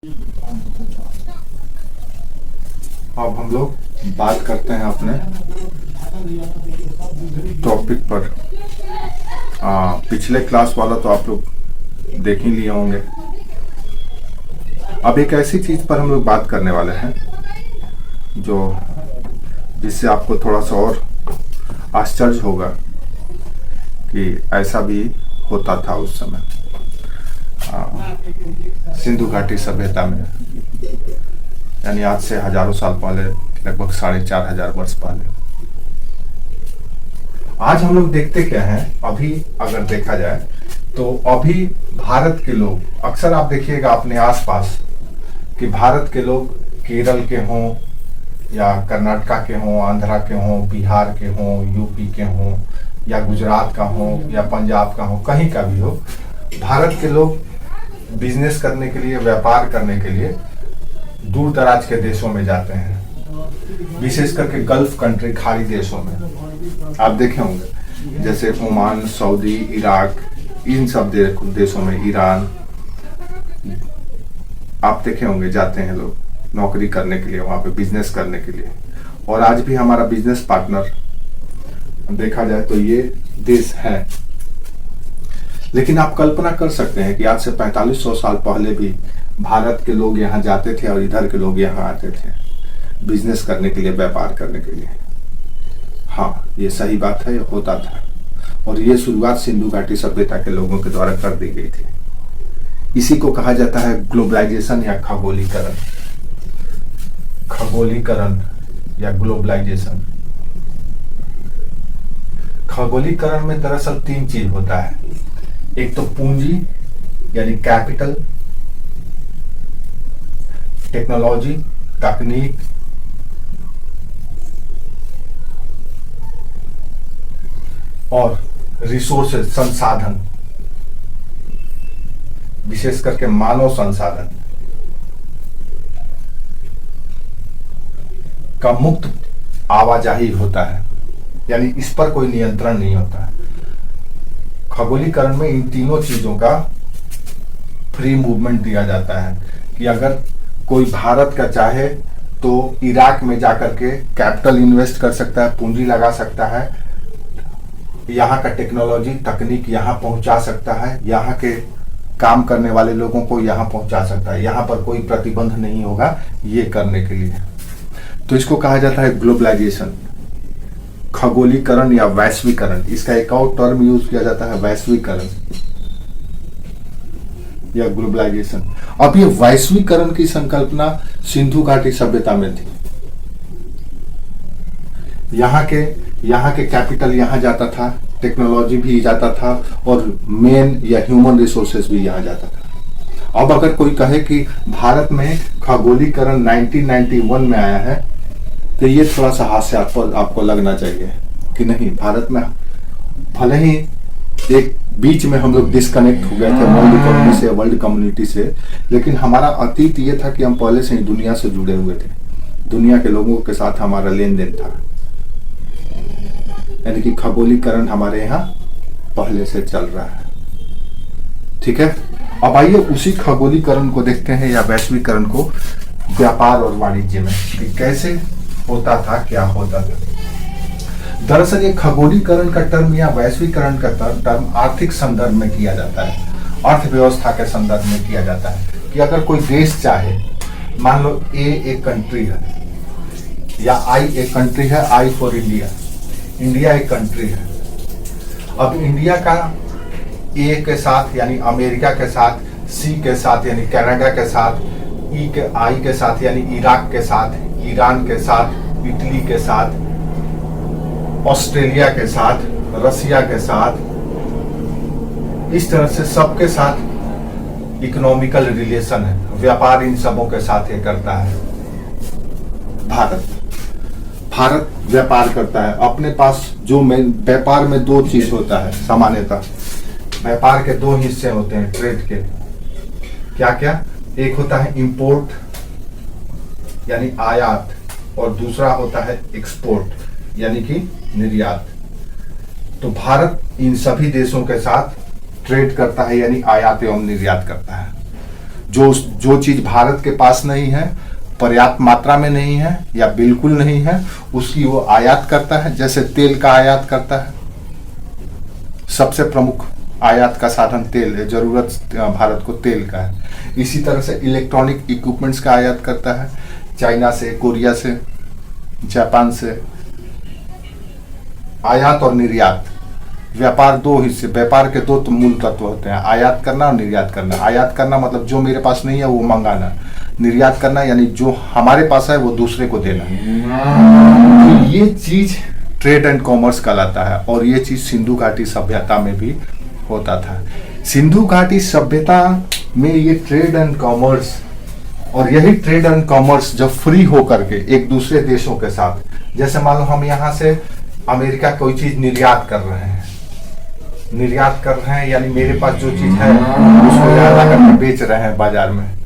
अब हम लोग बात करते हैं अपने टॉपिक पर। पिछले क्लास वाला तो आप लोग देख ही लिए होंगे। अब एक ऐसी चीज पर हम लोग बात करने वाले हैं जो जिससे आपको थोड़ा सा और आश्चर्य होगा कि ऐसा भी होता था उस समय सिंधु घाटी सभ्यता में, यानी आज से हजारों साल पहले, लगभग 4500 वर्ष पहले। आज हम लोग देखते क्या हैं, अभी अगर देखा जाए तो अभी भारत के लोग अक्सर आप देखिएगा अपने आसपास कि भारत के लोग केरल के हों या कर्नाटका के हों, आंध्रा के हों, बिहार के हों, यूपी के हों या गुजरात का हो या पंजाब का हो, कहीं का भी हो, भारत के लोग बिजनेस करने के लिए, व्यापार करने के लिए दूर दराज के देशों में जाते हैं, विशेष करके गल्फ कंट्री, खाड़ी देशों में। आप देखे होंगे जैसे ओमान, सऊदी, इराक, इन सब देशों में, ईरान, आप देखे होंगे जाते हैं लोग नौकरी करने के लिए, वहां पे बिजनेस करने के लिए। और आज भी हमारा बिजनेस पार्टनर देखा जाए तो ये देश है। लेकिन आप कल्पना कर सकते हैं कि आज से 4500 साल पहले भी भारत के लोग यहाँ जाते थे और इधर के लोग यहाँ आते थे बिजनेस करने के लिए, व्यापार करने के लिए। हाँ, ये सही बात है, ये होता था। और ये शुरुआत सिंधु घाटी सभ्यता के लोगों के द्वारा कर दी गई थी। इसी को कहा जाता है ग्लोबलाइजेशन या खगोलीकरण। खगोलीकरण या ग्लोबलाइजेशन। खगोलीकरण में दरअसल 3 चीज होता है। एक तो पूंजी यानी कैपिटल, टेक्नोलॉजी, तकनीक, और रिसोर्सेज, संसाधन, विशेष करके मानव संसाधन का मुक्त आवाजाही होता है, यानी इस पर कोई नियंत्रण नहीं होता है। खगोलीकरण में इन तीनों चीजों का फ्री मूवमेंट दिया जाता है कि अगर कोई भारत का चाहे तो इराक में जाकर के कैपिटल इन्वेस्ट कर सकता है, पूंजी लगा सकता है, यहाँ का टेक्नोलॉजी, तकनीक यहाँ पहुंचा सकता है, यहाँ के काम करने वाले लोगों को यहाँ पहुंचा सकता है। यहाँ पर कोई प्रतिबंध नहीं होगा ये करने के लिए। तो इसको कहा जाता है ग्लोबलाइजेशन, खगोलीकरण या वैश्वीकरण। इसका एक और टर्म यूज किया जाता है, वैश्वीकरण या ग्लोबलाइजेशन। अब ये वैश्वीकरण की संकल्पना सिंधु घाटी सभ्यता में थी। यहाँ के कैपिटल यहाँ जाता था, टेक्नोलॉजी भी जाता था, और मेन या ह्यूमन रिसोर्सेज भी यहाँ जाता था। अब अगर कोई कहे कि भारत में खगोलीकरण 1991 में आया है, तो ये थोड़ा सा हास्यास्पद आपको लगना चाहिए कि नहीं, भारत में भले ही एक बीच में हम लोग डिस्कनेक्ट हो गए थे वर्ल्ड इकोनॉमी से, वर्ल्ड कम्युनिटी से, लेकिन हमारा अतीत ये था कि हम पहले से ही दुनिया से जुड़े हुए थे, दुनिया के लोगों के साथ हमारा लेन देन था, यानी कि खगोलीकरण हमारे यहाँ पहले से चल रहा है। ठीक है, अब आइए उसी खगोलीकरण को देखते हैं या वैश्वीकरण को व्यापार और वाणिज्य में कि कैसे होता था, क्या होता था। दरअसल ये खगोलीकरण का टर्म या वैश्वीकरण का टर्म आर्थिक संदर्भ में किया जाता है, अर्थव्यवस्था के संदर्भ में किया जाता है कि अगर कोई देश चाहे, मान लो ए एक कंट्री है या आई एक कंट्री है, आई फॉर इंडिया, इंडिया एक कंट्री है। अब इंडिया का ए के साथ यानी अमेरिका के साथ, सी के साथ यानी कनाडा के साथ, ई के आई के साथ यानी इराक के साथ, ईरान के साथ, इटली के साथ, ऑस्ट्रेलिया के साथ, रसिया के साथ, इस तरह से सबके साथ इकोनॉमिकल रिलेशन है, व्यापार इन सबों के साथ ये करता है। भारत व्यापार करता है अपने पास। जो व्यापार में 2 चीज होता है सामान्यतः, व्यापार के 2 हिस्से होते हैं ट्रेड के। क्या क्या? एक होता है इंपोर्ट यानी आयात, और दूसरा होता है एक्सपोर्ट यानी कि निर्यात। तो भारत इन सभी देशों के साथ ट्रेड करता है, यानी आयात एवं निर्यात करता है। जो चीज भारत के पास नहीं है, पर्याप्त मात्रा में नहीं है या बिल्कुल नहीं है, उसकी वो आयात करता है। जैसे तेल का आयात करता है, सबसे प्रमुख आयात का साधन तेल है, जरूरत भारत को तेल का है। इसी तरह से इलेक्ट्रॉनिक इक्विपमेंट्स का आयात करता है, चाइना से, कोरिया से, जापान से। आयात और निर्यात, व्यापार दो हिस्से, व्यापार के दो तो मूल तत्व होते हैं, आयात करना और निर्यात करना। आयात करना मतलब जो मेरे पास नहीं है वो मंगाना, निर्यात करना यानी जो हमारे पास है वो दूसरे को देना। तो ये चीज ट्रेड एंड कॉमर्स कहलाता है, और ये चीज सिंधु घाटी सभ्यता में भी होता था। सिंधु घाटी सभ्यता में ये ट्रेड एंड कॉमर्स, और यही ट्रेड एंड कॉमर्स जब फ्री होकर के एक दूसरे देशों के साथ, जैसे मान लो हम यहाँ से अमेरिका कोई चीज निर्यात कर रहे हैं, यानी मेरे पास जो चीज है उसको यहाँ ला करके बेच रहे हैं बाजार में,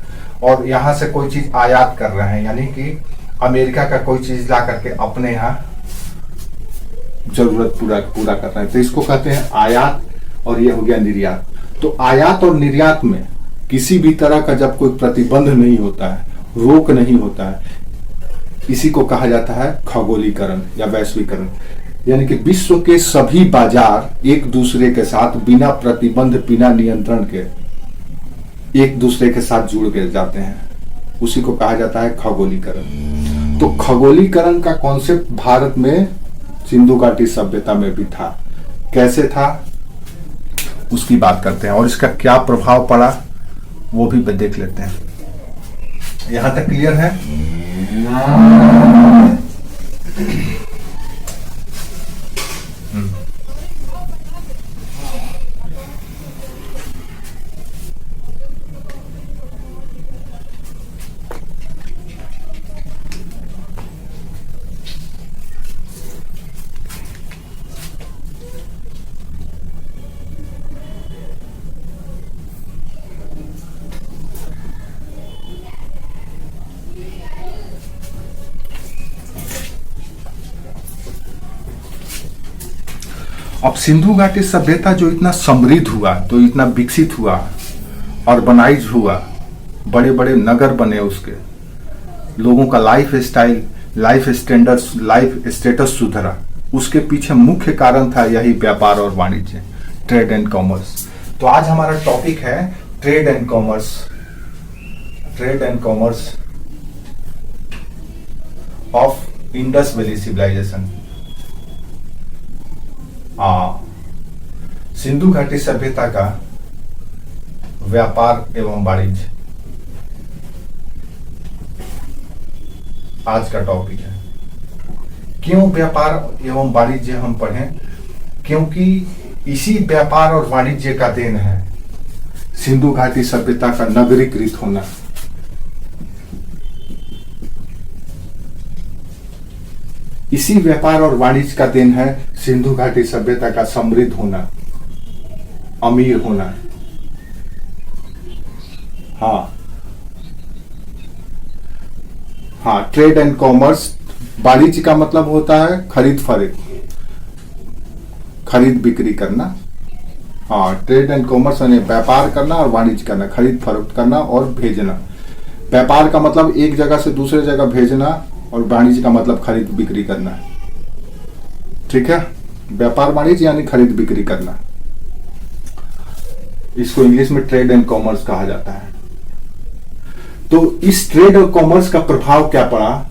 और यहाँ से कोई चीज आयात कर रहे हैं, यानी कि अमेरिका का कोई चीज ला करके अपने यहाँ जरूरत पूरा कर रहे हैं, तो इसको कहते हैं आयात, और ये हो गया निर्यात। तो आयात और निर्यात में किसी भी तरह का जब कोई प्रतिबंध नहीं होता है, रोक नहीं होता है, इसी को कहा जाता है खगोलीकरण या वैश्वीकरण। यानी कि विश्व के सभी बाजार एक दूसरे के साथ बिना प्रतिबंध, बिना नियंत्रण के एक दूसरे के साथ जुड़ के जाते हैं, उसी को कहा जाता है खगोलीकरण। तो खगोलीकरण का कॉन्सेप्ट भारत में सिंधु घाटी सभ्यता में भी था। कैसे था उसकी बात करते हैं, और इसका क्या प्रभाव पड़ा वो भी देख लेते हैं। यहां तक क्लियर है? अब सिंधु घाटी सभ्यता जो इतना समृद्ध हुआ, तो इतना विकसित हुआ, अर्बनाइज हुआ, बड़े बड़े नगर बने, उसके लोगों का life style, life standards, life status सुधरा, उसके पीछे मुख्य कारण था यही व्यापार और वाणिज्य, ट्रेड एंड कॉमर्स। तो आज हमारा टॉपिक है trade and commerce, trade and commerce of Indus valley civilization. Sindhu घाटी सभ्यता का व्यापार एवं वाणिज्य आज का टॉपिक है। क्यों व्यापार एवं वाणिज्य हम पढ़ें? क्योंकि इसी व्यापार और वाणिज्य का देन है सिंधु घाटी सभ्यता का नगरीकृत होना। इसी व्यापार और वाणिज्य का देन है सिंधु घाटी सभ्यता का समृद्ध होना, अमीर होना। हाँ, ट्रेड एंड कॉमर्स, वाणिज्य का मतलब होता है खरीद फरोख्त, खरीद बिक्री करना। हाँ, ट्रेड एंड कॉमर्स यानी व्यापार करना और वाणिज्य करना, खरीद फरोख्त करना और भेजना। व्यापार का मतलब एक जगह से दूसरे जगह भेजना, और वाणिज्य का मतलब खरीद बिक्री करना। ठीक है, व्यापार वाणिज्य यानी खरीद बिक्री करना, इसको इंग्लिश में ट्रेड एंड कॉमर्स कहा जाता है। तो इस ट्रेड और कॉमर्स का प्रभाव क्या पड़ा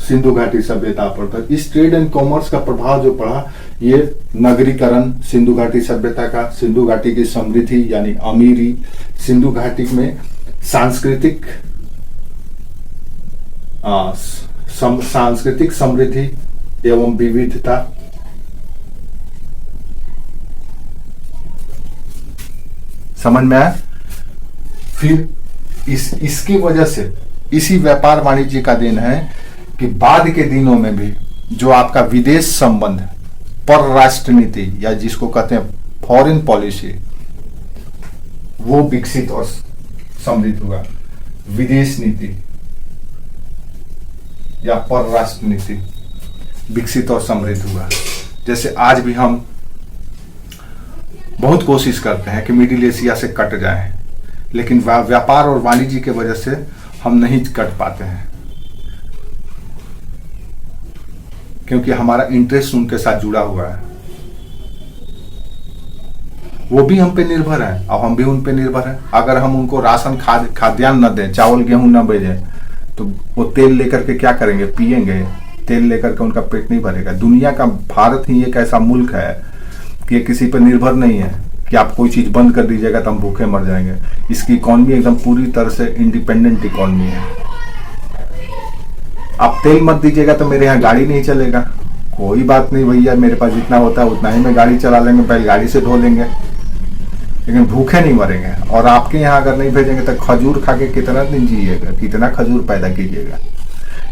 सिंधु घाटी सभ्यता पर? तो इस ट्रेड एंड कॉमर्स का प्रभाव जो पड़ा, ये नगरीकरण सिंधु घाटी सभ्यता का, सिंधु घाटी की समृद्धि यानी अमीरी, सिंधु घाटी में सांस्कृतिक सांस्कृतिक समृद्धि एवं विविधता, समझ में आया? फिर इसकी वजह से, इसी व्यापार वाणिज्य का देन है कि बाद के दिनों में भी जो आपका विदेश संबंध, परराष्ट्र नीति या जिसको कहते हैं फॉरेन पॉलिसी, वो विकसित और समृद्ध हुआ। विदेश नीति या परराष्ट्र नीति विकसित और समृद्ध हुआ। जैसे आज भी हम बहुत कोशिश करते हैं कि मिडिल एशिया से कट जाएं, लेकिन व्यापार और वाणिज्य की वजह से हम नहीं कट पाते हैं, क्योंकि हमारा इंटरेस्ट उनके साथ जुड़ा हुआ है। वो भी हम पे निर्भर है और हम भी उन पे निर्भर है। अगर हम उनको राशन खाद्यान्न न दें, चावल गेहूं न भेजें, तो वो तेल लेकर के क्या करेंगे? पिएंगे। तेल लेकर के उनका पेट नहीं भरेगा। दुनिया का भारत ही एक ऐसा मुल्क है कि ये किसी पर निर्भर नहीं है कि आप कोई चीज बंद कर दीजिएगा तो हम भूखे मर जाएंगे। इसकी इकॉनमी एकदम पूरी तरह से इंडिपेंडेंट इकॉनमी है। आप तेल मत दीजिएगा तो मेरे यहाँ गाड़ी नहीं चलेगा। कोई बात नहीं भैया, मेरे पास जितना होता है उतना ही मैं गाड़ी चला लेंगे, पहले गाड़ी से धो लेंगे, लेकिन भूखे नहीं मरेंगे। और आपके यहाँ अगर नहीं भेजेंगे तो खजूर खा के कितना दिन जिएगा, कितना खजूर पैदा कीजिएगा।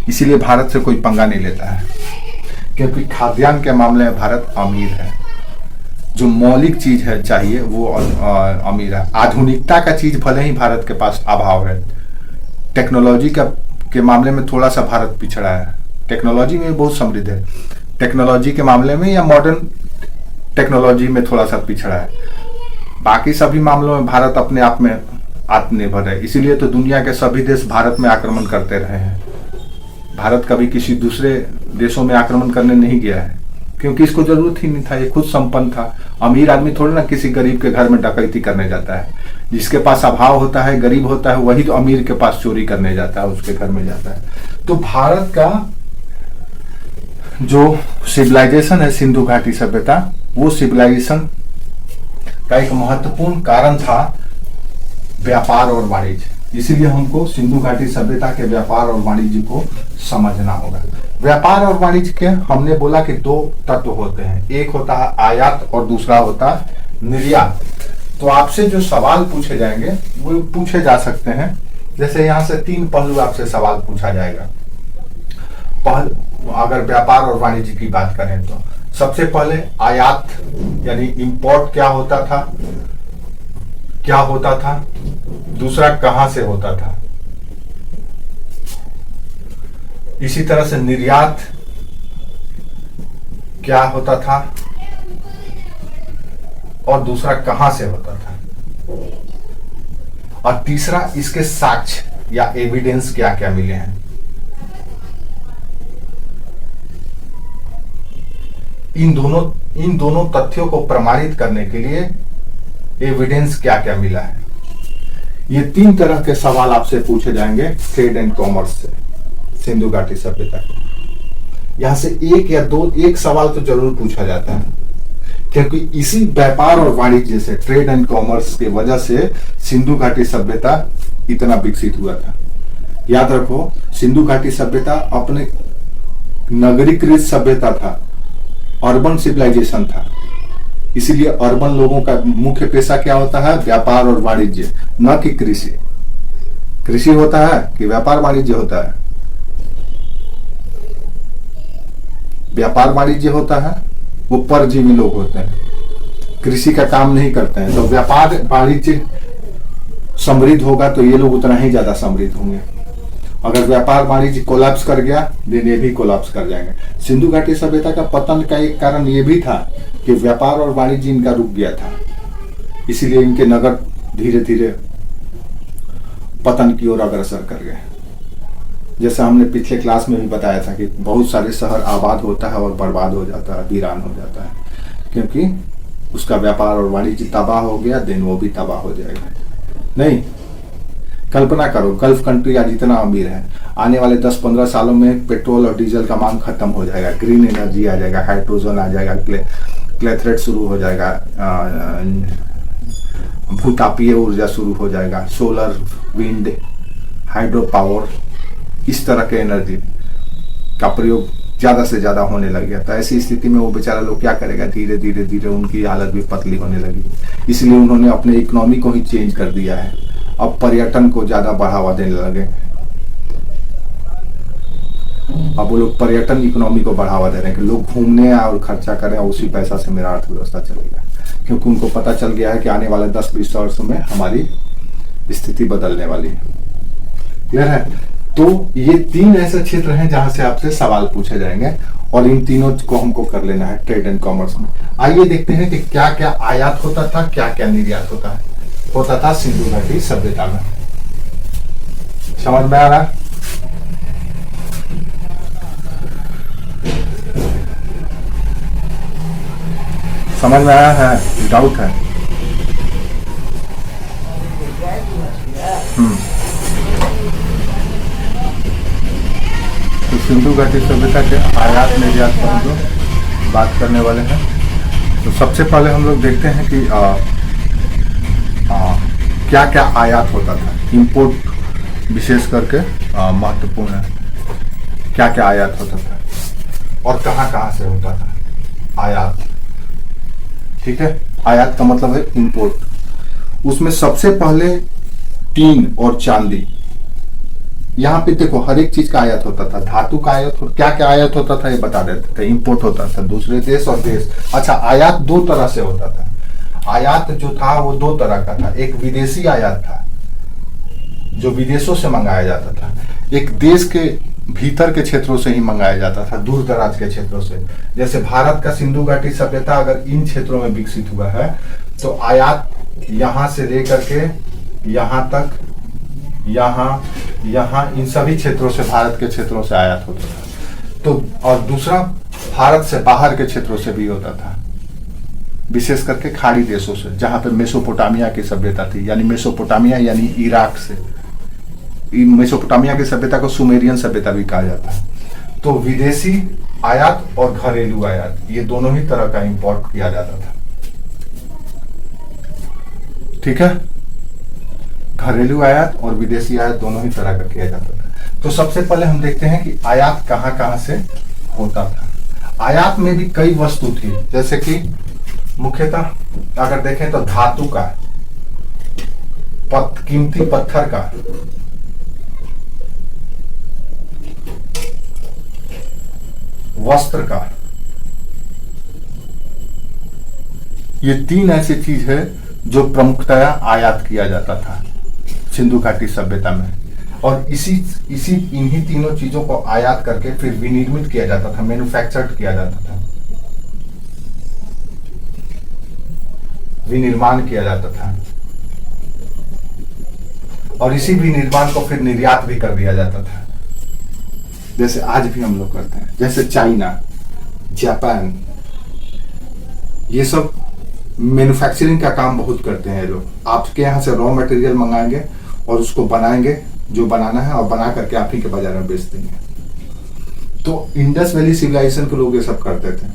इसीलिए भारत से कोई पंगा नहीं लेता है, क्योंकि खाद्यान्न के मामले में भारत अमीर है। जो मौलिक चीज है चाहिए वो अमीर है। आधुनिकता का चीज भले ही भारत के पास अभाव है, टेक्नोलॉजी के मामले में थोड़ा सा भारत पिछड़ा है। टेक्नोलॉजी में बहुत समृद्ध है, टेक्नोलॉजी के मामले में या मॉडर्न टेक्नोलॉजी में थोड़ा सा पिछड़ा है। बाकी सभी मामलों में भारत अपने आप में आत्मनिर्भर है। इसीलिए तो दुनिया के सभी देश भारत में आक्रमण करते रहे हैं। भारत कभी किसी दूसरे देशों में आक्रमण करने नहीं गया है, क्योंकि इसको जरूरत ही नहीं था। ये खुद संपन्न था। अमीर आदमी थोड़ी ना किसी गरीब के घर में डकैती करने जाता है। जिसके पास अभाव होता है, गरीब होता है, वही तो अमीर के पास चोरी करने जाता है, उसके घर में जाता है। तो भारत का जो सिविलाइजेशन है, सिंधु घाटी सभ्यता, वो सिविलाइजेशन का एक महत्वपूर्ण कारण था व्यापार और वाणिज्य। इसीलिए हमको सिंधु घाटी सभ्यता के व्यापार और वाणिज्य को समझना होगा। व्यापार और वाणिज्य के हमने बोला कि दो तत्व होते हैं, एक होता है आयात और दूसरा होता है निर्यात। तो आपसे जो सवाल पूछे जाएंगे वो पूछे जा सकते हैं। जैसे यहाँ से 3 पहलू आपसे सवाल पूछा जाएगा। अगर व्यापार और वाणिज्य की बात करें तो सबसे पहले आयात यानी इंपोर्ट क्या होता था, दूसरा कहां से होता था। इसी तरह से निर्यात क्या होता था और दूसरा कहां से होता था, और तीसरा इसके साक्ष्य या एविडेंस क्या क्या मिले हैं। इन दोनों तथ्यों को प्रमाणित करने के लिए एविडेंस क्या क्या मिला है। ये 3 तरह के सवाल आपसे पूछे जाएंगे ट्रेड एंड कॉमर्स से सिंधु घाटी सभ्यता को। यहां से एक सवाल तो जरूर पूछा जाता है, क्योंकि इसी व्यापार और वाणिज्य से, ट्रेड एंड कॉमर्स की वजह से सिंधु घाटी सभ्यता इतना विकसित हुआ था। याद रखो, सिंधु घाटी सभ्यता अपने नगरीकृत सभ्यता था, अर्बन सिविलाइजेशन था। इसीलिए अर्बन लोगों का मुख्य पेशा क्या होता है? व्यापार और वाणिज्य, न कि कृषि। कृषि होता है कि व्यापार वाणिज्य होता है? व्यापार वाणिज्य होता है, वो परजीवी लोग होते हैं, कृषि का काम नहीं करते हैं। तो व्यापार वाणिज्य समृद्ध होगा तो ये लोग उतना ही ज्यादा समृद्ध होंगे। अगर व्यापार वाणिज्य कोलैप्स कर गया, दिन ये भी कोलैप्स कर जाएंगे। सिंधु घाटी सभ्यता का पतन का एक कारण ये भी था कि व्यापार और वाणिज्य इनका रुक गया था। इसीलिए इनके नगर धीरे धीरे पतन की ओर अग्रसर कर गए। जैसा हमने पिछले क्लास में भी बताया था कि बहुत सारे शहर आबाद होता है और बर्बाद हो जाता है, वीरान हो जाता है, क्योंकि उसका व्यापार और वाणिज्य तबाह हो गया, दिन वो भी तबाह हो जाएगा। नहीं, कल्पना करो, गल्फ कंट्री आज इतना अमीर है, आने वाले 10-15 सालों में पेट्रोल और डीजल का मांग खत्म हो जाएगा, ग्रीन एनर्जी आ जाएगा, हाइड्रोजन आ जाएगा, क्लेथरेट शुरू हो जाएगा, भूतापीय ऊर्जा शुरू हो जाएगा, सोलर, विंड, हाइड्रो पावर, इस तरह के एनर्जी का प्रयोग ज्यादा से ज्यादा होने लग गया। तो ऐसी स्थिति में वो बेचारा लोग क्या करेगा? धीरे धीरे धीरे उनकी हालत भी पतली होने लगी। इसलिए उन्होंने अपने इकोनॉमी को ही चेंज कर दिया है। अब पर्यटन को ज्यादा बढ़ावा देने लगे। अब वो लोग पर्यटन इकोनॉमी को बढ़ावा दे रहे हैं कि लोग घूमने और खर्चा करें और उसी पैसा से मेरा अर्थव्यवस्था चलेगा, क्योंकि उनको पता चल गया है कि आने वाले 10-20 वर्षों में हमारी स्थिति बदलने वाली है। क्लियर है? तो ये 3 ऐसे क्षेत्र हैं जहां से आपसे सवाल पूछे जाएंगे और इन तीनों को हमको कर लेना है ट्रेड एंड कॉमर्स में। आइए देखते हैं कि क्या क्या आयात होता था, क्या क्या निर्यात होता है। होता था सिंधु घाटी सभ्यता में। समझ में आ रहा है? समझ में आया है? डाउट है? तो सिंधु घाटी सभ्यता के आयात निर्यात पर हम लोग बात करने वाले हैं। तो सबसे पहले हम लोग देखते हैं कि क्या क्या आयात होता था। इंपोर्ट विशेष करके महत्वपूर्ण है। क्या क्या आयात होता था और कहाँ कहाँ से होता था आयात। ठीक है, आयात का मतलब है इंपोर्ट। उसमें सबसे पहले टीन और चांदी। यहाँ पे देखो हर एक चीज का आयात होता था। धातु का आयात क्या क्या आयात होता था ये बता देते थे। इंपोर्ट होता था दूसरे देश और देश। अच्छा, आयात दो तरह से होता था। आयात जो था वो दो तरह का था। एक विदेशी आयात था जो विदेशों से मंगाया जाता था। एक देश के भीतर के क्षेत्रों से ही मंगाया जाता था, दूर दराज के क्षेत्रों से। जैसे भारत का सिंधु घाटी सभ्यता अगर इन क्षेत्रों में विकसित हुआ है तो आयात यहाँ से लेकर के यहाँ तक, यहाँ इन सभी क्षेत्रों से, भारत के क्षेत्रों से आयात होता था। तो और दूसरा भारत से बाहर के क्षेत्रों से भी होता था, विशेष करके खाड़ी देशों से, जहां पे मेसोपोटामिया की सभ्यता थी। यानी मेसोपोटामिया यानी इराक से। मेसोपोटामिया की सभ्यता को सुमेरियन सभ्यता भी कहा जाता है। तो विदेशी आयात और घरेलू आयात, ये दोनों ही तरह का इंपोर्ट किया जाता था। ठीक है, घरेलू आयात और विदेशी आयात दोनों ही तरह का किया जाता था। तो सबसे पहले हम देखते हैं कि आयात कहाँ कहाँ से होता था। आयात में भी कई वस्तु थी, जैसे कि मुख्यतः अगर देखें तो धातु का, कीमती पत्थर का, वस्त्र का। ये तीन ऐसी चीज है जो प्रमुखतया आयात किया जाता था सिंधु घाटी सभ्यता में। और इन्हीं तीनों चीजों को आयात करके फिर विनिर्मित किया जाता था, मैन्युफैक्चर्ड किया जाता था, विनिर्माण किया जाता था। और इसी विनिर्माण को फिर निर्यात भी कर दिया जाता था, जैसे आज भी हम लोग करते हैं। जैसे चाइना, जापान, ये सब मैन्युफैक्चरिंग का काम बहुत करते हैं ये लोग। आपके यहाँ से रॉ मटेरियल मंगाएंगे और उसको बनाएंगे जो बनाना है, और बना करके आप ही के बाजार में बेच देंगे। तो इंडस वैली सिविलाइजेशन के लोग ये सब करते थे।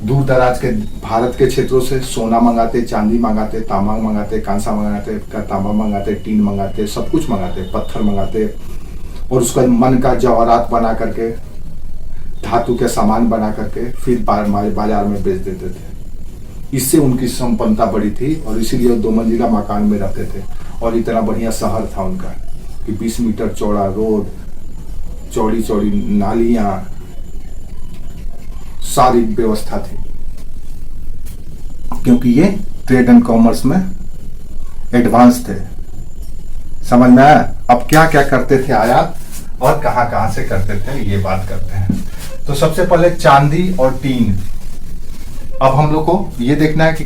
दूर दराज के भारत के क्षेत्रों से सोना मंगाते, चांदी मंगाते, तांबा मंगाते, कांसा मंगाते, तांबा मंगाते, टीन मंगाते, सब कुछ मंगाते, पत्थर मंगाते, और उसका मन का जवाहरात बना करके, धातु के सामान बना करके फिर बाजार में बेच देते थे। इससे उनकी संपन्नता बड़ी थी और इसीलिए 2 मंजिला मकान में रहते थे। और इतना बढ़िया शहर था उनका कि 20 मीटर चौड़ा रोड, चौड़ी चौड़ी नालियां, सारी व्यवस्था थी, क्योंकि ये ट्रेड एंड कॉमर्स में एडवांस थे। समझ में आया? अब क्या क्या करते थे आयात और कहां कहां से करते थे, ये बात करते हैं। तो सबसे पहले चांदी और टीन। अब हम लोग को ये देखना है कि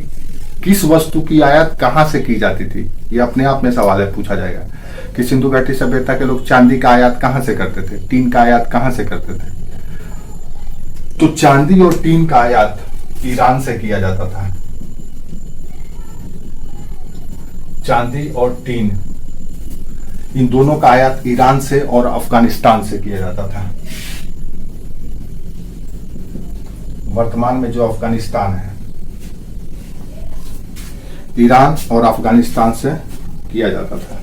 किस वस्तु की आयात कहां से की जाती थी। ये अपने आप में सवाल है, पूछा जाएगा कि सिंधु घाटी सभ्यता के लोग चांदी का आयात कहां से करते थे, टीन का आयात कहां से करते थे। तो चांदी और टीन का आयात ईरान से किया जाता था। चांदी और टीन, इन दोनों का आयात ईरान से और अफगानिस्तान से किया जाता था। वर्तमान में जो अफगानिस्तान है, ईरान और अफगानिस्तान से किया जाता था।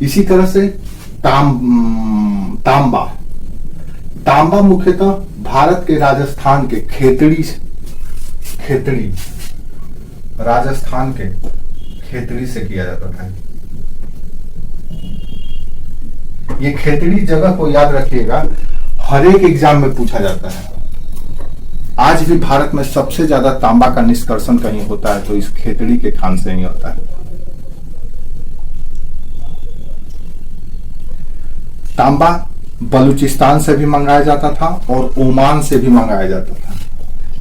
इसी तरह से तांबा मुख्यतः भारत के राजस्थान के राजस्थान के खेतड़ी से किया जाता था। ये खेतड़ी जगह को याद रखिएगा, हर एक एग्जाम में पूछा जाता है। आज भी भारत में सबसे ज्यादा तांबा का निष्कर्षण कहीं होता है तो इस खेतड़ी के खान से ही होता है। तांबा बलूचिस्तान से भी मंगाया जाता था और ओमान से भी मंगाया जाता था,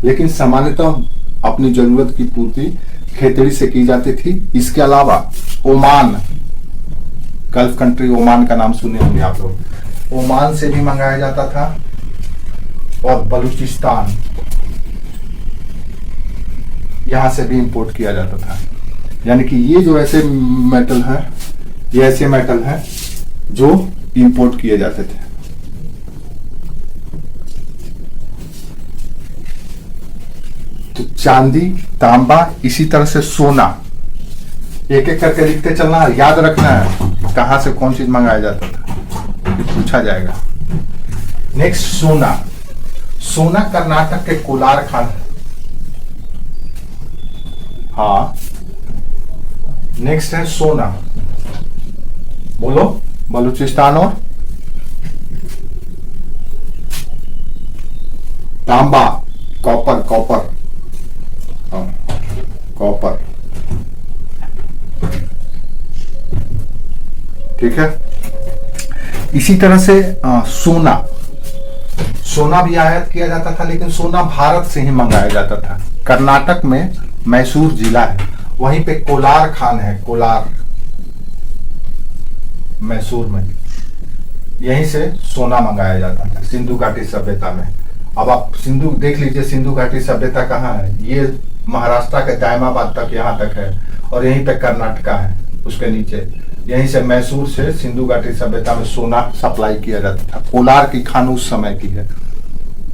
लेकिन सामान्यतः अपनी जरूरत की पूर्ति खेतड़ी से की जाती थी। इसके अलावा ओमान, गल्फ कंट्री ओमान का नाम सुने होंगे आप लोग, ओमान से भी मंगाया जाता था, और बलूचिस्तान यहां से भी इंपोर्ट किया जाता था। यानी कि ये जो ऐसे मेटल है, ये ऐसे मेटल है जो इंपोर्ट किए जाते थे। तो चांदी, तांबा, इसी तरह से सोना, एक एक करके लिखते चलना, याद रखना है कहां से कौन चीज मंगाया जाता था, ये पूछा जाएगा। नेक्स्ट सोना। सोना कर्नाटक के कोलार खान, हाँ। नेक्स्ट है सोना, बोलो, बलूचिस्तान और तांबा, कॉपर, कॉपर, हाँ, कॉपर, ठीक है। इसी तरह से सोना, सोना भी आयात किया जाता था, लेकिन सोना भारत से ही मंगाया जाता था। कर्नाटक में मैसूर जिला है, वहीं पे कोलार खान है, कोलार, मैसूर में, यहीं से सोना मंगाया जाता था सिंधु घाटी सभ्यता में। अब आप सिंधु देख लीजिए, सिंधु घाटी सभ्यता कहाँ है, ये महाराष्ट्र के दायमाबाद तक, यहाँ तक है, और यहीं पे कर्नाटका है उसके नीचे। यहीं से मैसूर से सिंधु घाटी सभ्यता में सोना सप्लाई किया जाता था। कोलार की खान उस समय की है,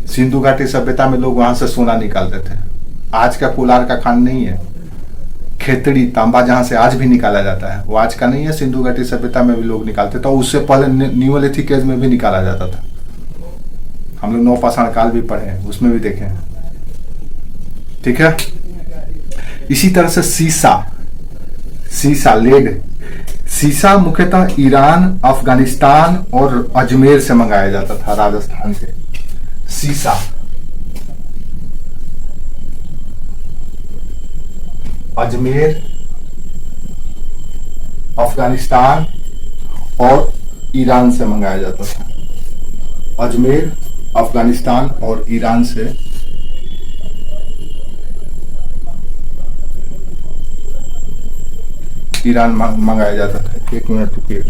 सिंधु घाटी सभ्यता में लोग वहां से सोना निकालते थे। आज का कोलार का खान नहीं है। खेतड़ी, तांबा जहां से आज भी निकाला जाता है, वो आज का नहीं है, सिंधु घाटी सभ्यता में भी लोग निकालते थे। उससे पहले न्यूलिथिक एज में भी निकाला जाता था। हम लोग नौपाषाण काल भी पढ़े हैं, उसमें भी देखे हैं, ठीक है। इसी तरह से सीसा, सीसा, लेड, सीसा मुख्यतः ईरान, अफगानिस्तान और अजमेर से मंगाया जाता था, राजस्थान से। सीसा, अजमेर, अफगानिस्तान और ईरान से मंगाया जाता था। अजमेर, अफगानिस्तान और ईरान से मंगाया जाता था। एक मिनट रुकिए।